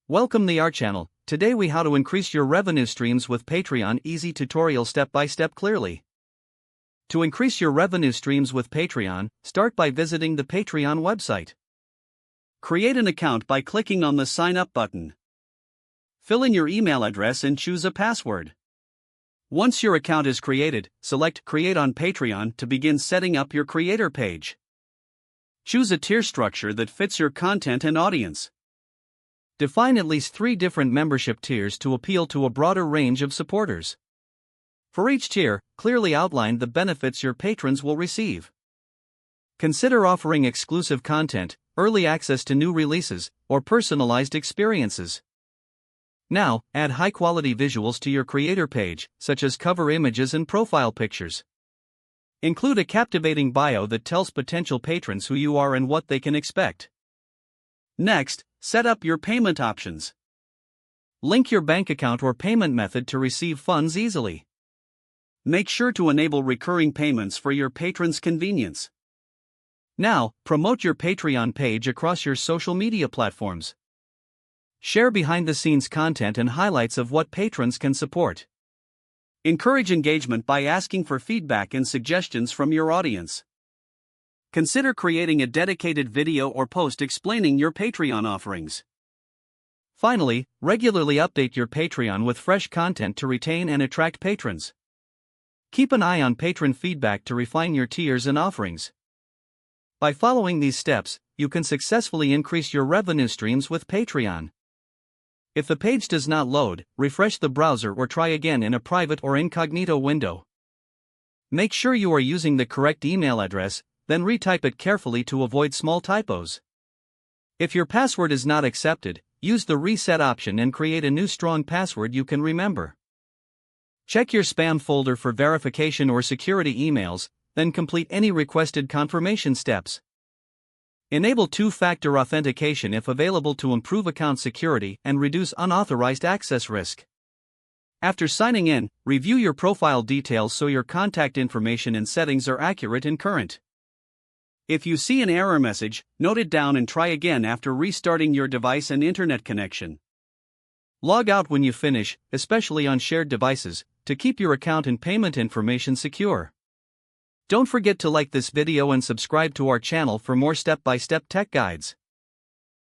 Welcome to our channel. Today we how to increase your revenue streams with Patreon. Easy tutorial step by step clearly. To increase your revenue streams with Patreon, start by visiting the Patreon website. Create an account by clicking on the sign up button. Fill in your email address and choose a password. Once your account is created, select Create on Patreon to begin setting up your creator page. Choose a tier structure that fits your content and audience. Define at least 3 different membership tiers to appeal to a broader range of supporters. For each tier, clearly outline the benefits your patrons will receive. Consider offering exclusive content, early access to new releases, or personalized experiences. Now, add high-quality visuals to your creator page, such as cover images and profile pictures. Include a captivating bio that tells potential patrons who you are and what they can expect. Next, set up your payment options. Link your bank account or payment method to receive funds easily. Make sure to enable recurring payments for your patrons' convenience. Now, promote your Patreon page across your social media platforms. Share behind-the-scenes content and highlights of what patrons can support. Encourage engagement by asking for feedback and suggestions from your audience. Consider creating a dedicated video or post explaining your Patreon offerings. Finally, regularly update your Patreon with fresh content to retain and attract patrons. Keep an eye on patron feedback to refine your tiers and offerings. By following these steps, you can successfully increase your revenue streams with Patreon. If the page does not load, refresh the browser or try again in a private or incognito window. Make sure you are using the correct email address, then retype it carefully to avoid small typos. If your password is not accepted, use the reset option and create a new strong password you can remember. Check your spam folder for verification or security emails, then complete any requested confirmation steps. Enable two-factor authentication if available to improve account security and reduce unauthorized access risk. After signing in, review your profile details so your contact information and settings are accurate and current. If you see an error message, note it down and try again after restarting your device and internet connection. Log out when you finish, especially on shared devices, to keep your account and payment information secure. Don't forget to like this video and subscribe to our channel for more step-by-step tech guides.